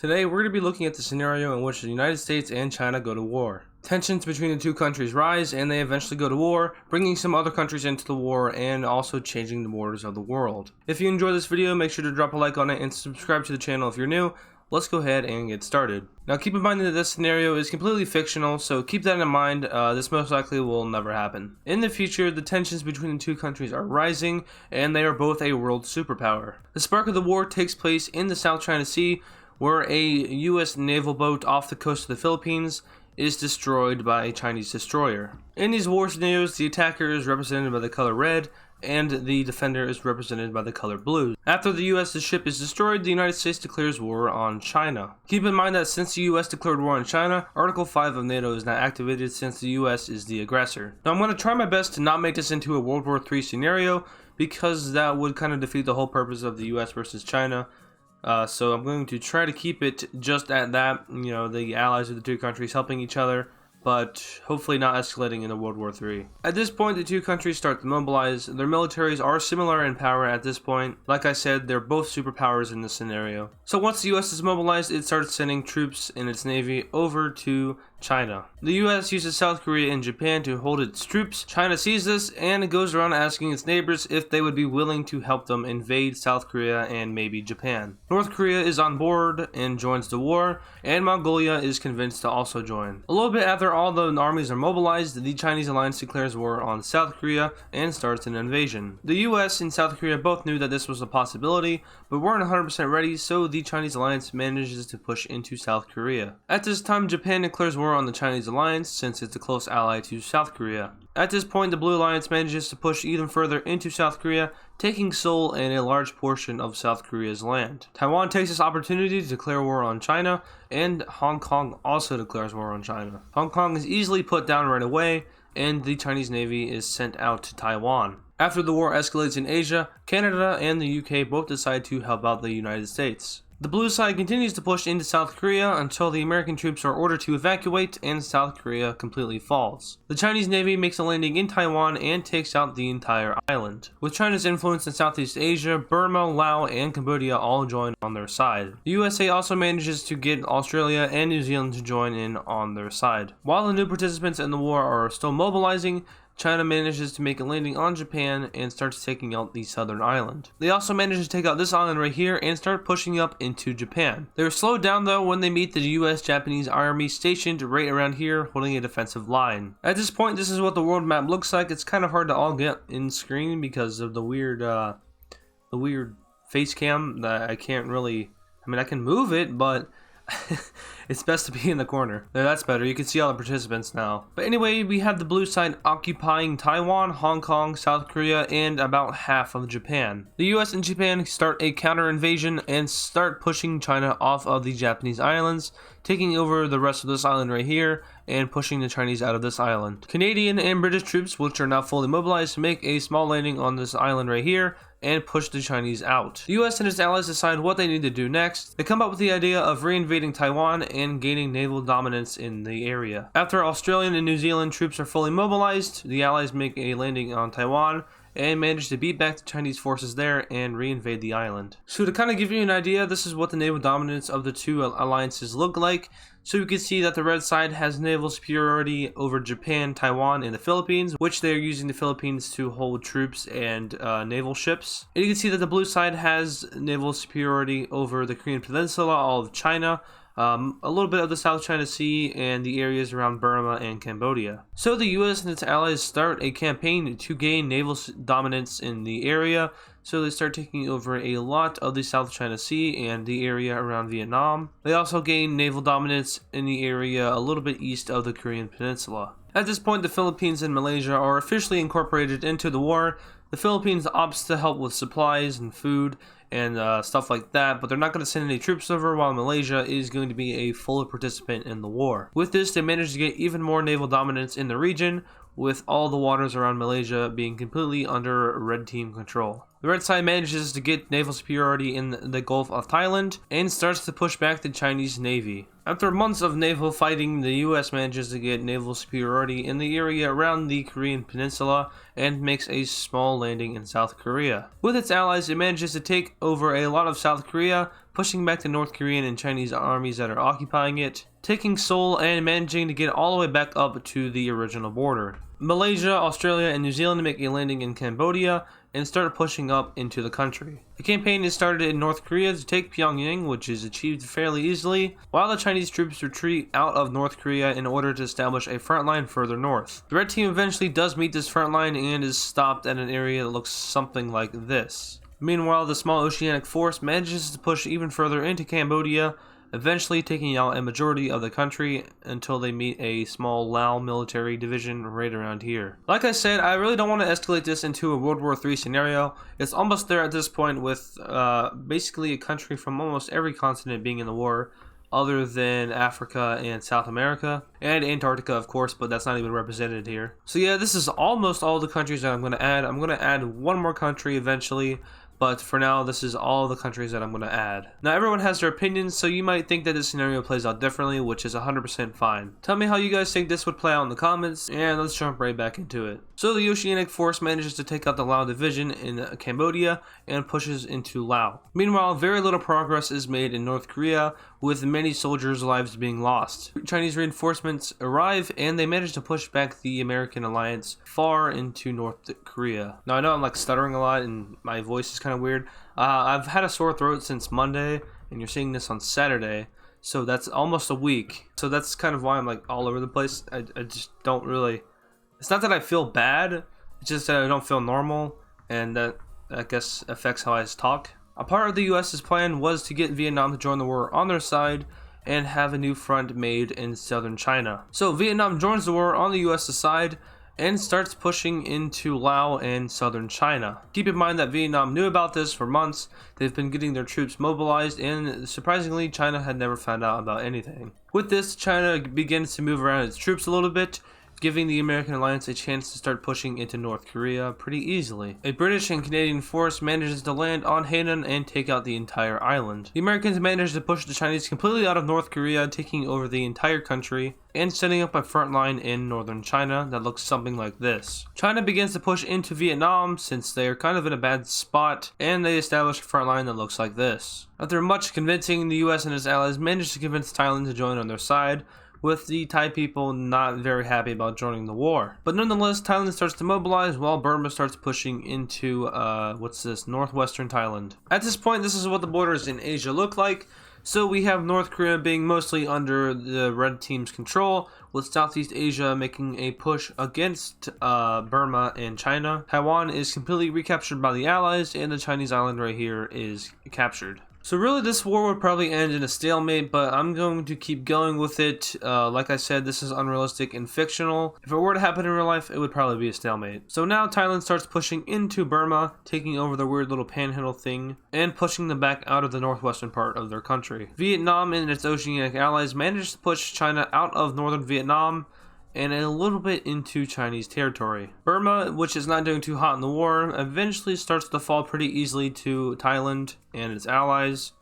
Today we're going to be looking at the scenario in which the United States and China go to war. Tensions between the two countries rise and they eventually go to war, bringing some other countries into the war and also changing the borders of the world. If you enjoyed this video, make sure to drop a like on it and subscribe to the channel if you're new. Let's go ahead and get started. Now keep in mind that this scenario is completely fictional, so keep that in mind. This most likely will never happen. In the future, the tensions between the two countries are rising and they are both a world superpower. The spark of the war takes place in the South China Sea, where a US naval boat off the coast of the Philippines is destroyed by a Chinese destroyer. In these war scenarios, the attacker is represented by the color red and the defender is represented by the color blue. After the US's ship is destroyed, the United States declares war on China. Keep in mind that since the US declared war on China, Article 5 of NATO is not activated since the US is the aggressor. Now I'm going to try my best to not make this into a World War III scenario because that would kind of defeat the whole purpose of the US versus China. So I'm going to try to keep it just at that, the allies of the two countries helping each other, but hopefully not escalating into World War III. At this point, the two countries start to mobilize. Their militaries are similar in power at this point. Like I said, they're both superpowers in this scenario. So once the US is mobilized, it starts sending troops in its navy over to China. The US uses South Korea and Japan to hold its troops. China sees this and goes around asking its neighbors if they would be willing to help them invade South Korea and maybe Japan. North Korea is on board and joins the war, and Mongolia is convinced to also join. A little bit after all the armies are mobilized, the Chinese alliance declares war on South Korea and starts an invasion. The US and South Korea both knew that this was a possibility, but weren't 100% ready, so the Chinese alliance manages to push into South Korea. At this time, Japan declares war on the Chinese alliance since it's a close ally to South Korea. At this point, the Blue Alliance manages to push even further into South Korea, taking Seoul and a large portion of South Korea's land. Taiwan takes this opportunity to declare war on China, and Hong Kong also declares war on China. Hong Kong is easily put down right away, and the Chinese Navy is sent out to Taiwan. After the war escalates in Asia, Canada and the UK both decide to help out the United States. The blue side continues to push into South Korea until the American troops are ordered to evacuate and South Korea completely falls. The Chinese Navy makes a landing in Taiwan and takes out the entire island. With China's influence in Southeast Asia, Burma, Laos, and Cambodia all join on their side. The USA also manages to get Australia and New Zealand to join in on their side. While the new participants in the war are still mobilizing, China manages to make a landing on Japan and starts taking out the southern island. They also manage to take out this island right here and start pushing up into Japan. They're slowed down though when they meet the US-Japanese army stationed right around here holding a defensive line. At this point, this is what the world map looks like. It's kind of hard to all get in screen because of the weird face cam that I can't really, I can move it, but it's best to be in the corner. There, that's better. You can see all the participants now. But anyway, we have the blue side occupying Taiwan, Hong Kong, South Korea, and about half of Japan. The US and Japan start a counter invasion and start pushing China off of the Japanese islands, taking over the rest of this island right here and pushing the Chinese out of this island. Canadian and British troops, which are now fully mobilized, make a small landing on this island right here and push the Chinese out. The US and its allies decide what they need to do next. They come up with the idea of reinvading Taiwan and gaining naval dominance in the area. After Australian and New Zealand troops are fully mobilized, the allies make a landing on Taiwan and manage to beat back the Chinese forces there and reinvade the island. So to kind of give you an idea, this is what the naval dominance of the two alliances look like. So you can see that the red side has naval superiority over Japan, Taiwan, and the Philippines, which they are using the Philippines to hold troops and naval ships. And you can see that the blue side has naval superiority over the Korean Peninsula, all of China, a little bit of the South China Sea, and the areas around Burma and Cambodia. So the US and its allies start a campaign to gain naval dominance in the area. So they start taking over a lot of the South China Sea and the area around Vietnam. They also gain naval dominance in the area a little bit east of the Korean Peninsula. At this point, the Philippines and Malaysia are officially incorporated into the war. The Philippines opts to help with supplies and food and stuff like that, but they're not going to send any troops over, while Malaysia is going to be a full participant in the war. With this, they managed to get even more naval dominance in the region, with all the waters around Malaysia being completely under red team control. The red side manages to get naval superiority in the Gulf of Thailand and starts to push back the Chinese Navy. After months of naval fighting, the US manages to get naval superiority in the area around the Korean Peninsula and makes a small landing in South Korea. With its allies, it manages to take over a lot of South Korea, pushing back the North Korean and Chinese armies that are occupying it, taking Seoul and managing to get all the way back up to the original border. Malaysia, Australia, and New Zealand make a landing in Cambodia and start pushing up into the country. The campaign is started in North Korea to take Pyongyang, which is achieved fairly easily, while the Chinese troops retreat out of North Korea in order to establish a front line further north. The red team eventually does meet this front line and is stopped at an area that looks something like this. Meanwhile, the small oceanic force manages to push even further into Cambodia, eventually taking out a majority of the country until they meet a small Lao military division right around here. Like I said, I really don't want to escalate this into a World War III scenario. It's almost there at this point with basically a country from almost every continent being in the war, other than Africa and South America, and Antarctica of course, but that's not even represented here. So yeah, this is almost all the countries that I'm going to add. I'm going to add one more country eventually, but for now, this is all the countries that I'm going to add. Now, everyone has their opinions, so you might think that this scenario plays out differently, which is 100% fine. Tell me how you guys think this would play out in the comments, and let's jump right back into it. So the Oceanic Force manages to take out the Lao division in Cambodia and pushes into Laos. Meanwhile, very little progress is made in North Korea, with many soldiers' lives being lost. Chinese reinforcements arrive, and they manage to push back the American alliance far into North Korea. Now, I know I'm like stuttering a lot, and my voice is kind of weird. I've had a sore throat since Monday, and you're seeing this on Saturday, so that's almost a week. So that's kind of why I'm like all over the place. I just don't really... It's not that I feel bad, it's just that I don't feel normal, and that I guess affects how I talk. A part of the US's plan was to get Vietnam to join the war on their side and have a new front made in southern China. So Vietnam joins the war on the US's side and starts pushing into Laos and southern China. Keep in mind that Vietnam knew about this for months. They've been getting their troops mobilized, and surprisingly, China had never found out about anything. With this, China begins to move around its troops a little bit, giving the American alliance a chance to start pushing into North Korea pretty easily. A British and Canadian force manages to land on Hainan and take out the entire island. The Americans manage to push the Chinese completely out of North Korea, taking over the entire country and setting up a front line in northern China that looks something like this. China begins to push into Vietnam since they are kind of in a bad spot, and they establish a front line that looks like this. After much convincing, the US and its allies manage to convince Thailand to join on their side, with the Thai people not very happy about joining the war. But nonetheless, Thailand starts to mobilize while Burma starts pushing into, northwestern Thailand. At this point, this is what the borders in Asia look like. So we have North Korea being mostly under the red team's control, with Southeast Asia making a push against Burma and China. Taiwan is completely recaptured by the Allies, and the Chinese island right here is captured. So really this war would probably end in a stalemate, but I'm going to keep going with it. Like I said, this is unrealistic and fictional. If it were to happen in real life, it would probably be a stalemate. So now Thailand starts pushing into Burma, taking over the weird little panhandle thing, and pushing them back out of the northwestern part of their country. Vietnam and its oceanic allies managed to push China out of northern Vietnam, and a little bit into Chinese territory. Burma, which is not doing too hot in the war, eventually starts to fall pretty easily to Thailand and its allies,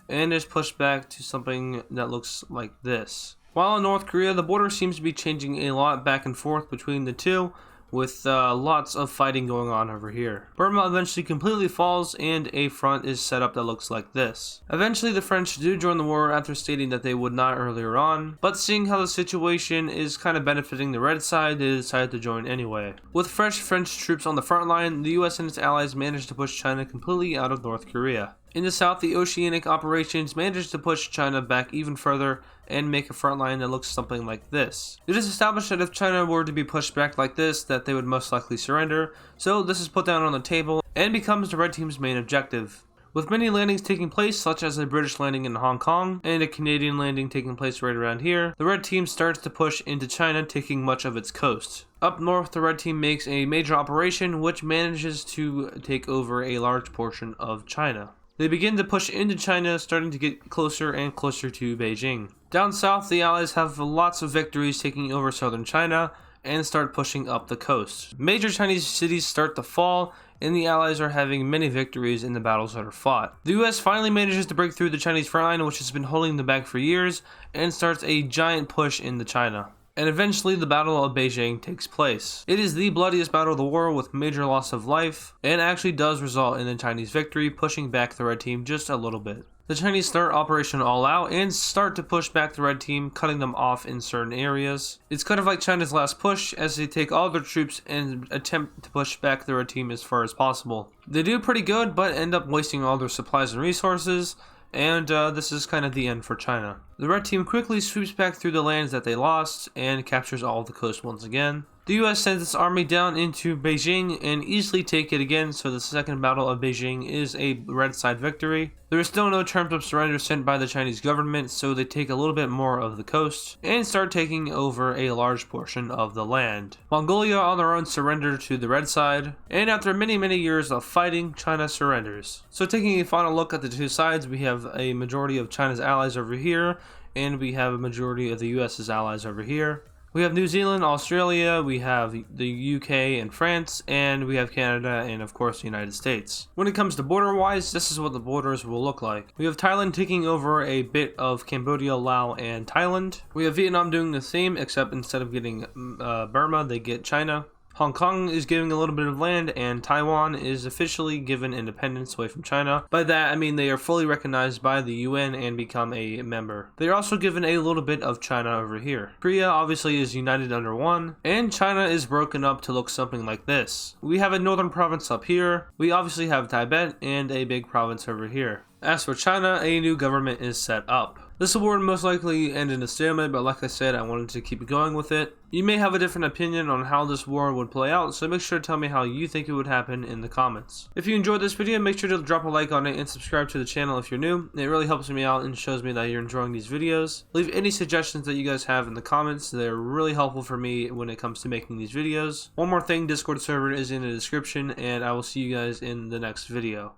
and is pushed back to something that looks like this. While in North Korea, the border seems to be changing a lot back and forth between the two, with lots of fighting going on over here. Burma eventually completely falls, and a front is set up that looks like this. Eventually the French do join the war after stating that they would not earlier on, but seeing how the situation is kind of benefiting the red side, they decided to join anyway. With fresh French troops on the front line, the US and its allies managed to push China completely out of North Korea. In the south, the oceanic operations managed to push China back even further and make a front line that looks something like this. It is established that if China were to be pushed back like this, that they would most likely surrender, so this is put down on the table and becomes the red team's main objective. With many landings taking place, such as a British landing in Hong Kong and a Canadian landing taking place right around here, the red team starts to push into China, taking much of its coast. Up north, the red team makes a major operation which manages to take over a large portion of China. They begin to push into China, starting to get closer and closer to Beijing. Down south, the Allies have lots of victories taking over southern China and start pushing up the coast. Major Chinese cities start to fall, and the Allies are having many victories in the battles that are fought. The US finally manages to break through the Chinese front line, which has been holding them back for years, and starts a giant push into China. And eventually the Battle of Beijing takes place. It is the bloodiest battle of the war with major loss of life, and actually does result in the Chinese victory, pushing back the red team just a little bit. The Chinese start Operation All Out and start to push back the red team, cutting them off in certain areas. It's kind of like China's last push, as they take all their troops and attempt to push back the red team as far as possible. They do pretty good, but end up wasting all their supplies and resources, and this is kind of the end for China. The red team quickly sweeps back through the lands that they lost and captures all of the coast once again. The US sends its army down into Beijing and easily take it again, so the second battle of Beijing is a red side victory. There is still no terms of surrender sent by the Chinese government, so they take a little bit more of the coast and start taking over a large portion of the land. Mongolia on their own surrender to the red side, and after many years of fighting, China surrenders. So taking a final look at the two sides, we have a majority of China's allies over here, and we have a majority of the US's allies over here. We have New Zealand, Australia, we have the UK and France, and we have Canada and of course the United States. When it comes to border-wise, this is what the borders will look like. We have Thailand taking over a bit of Cambodia, Laos, and Thailand. We have Vietnam doing the same, except instead of getting Burma, they get China. Hong Kong is giving a little bit of land, and Taiwan is officially given independence away from China. By that, I mean they are fully recognized by the UN and become a member. They are also given a little bit of China over here. Korea obviously is united under one, and China is broken up to look something like this. We have a northern province up here, we obviously have Tibet, and a big province over here. As for China, a new government is set up. This war would most likely end in a stalemate, but like I said, I wanted to keep going with it. You may have a different opinion on how this war would play out, so make sure to tell me how you think it would happen in the comments. If you enjoyed this video, make sure to drop a like on it and subscribe to the channel if you're new. It really helps me out and shows me that you're enjoying these videos. Leave any suggestions that you guys have in the comments. They're really helpful for me when it comes to making these videos. One more thing, Discord server is in the description, and I will see you guys in the next video.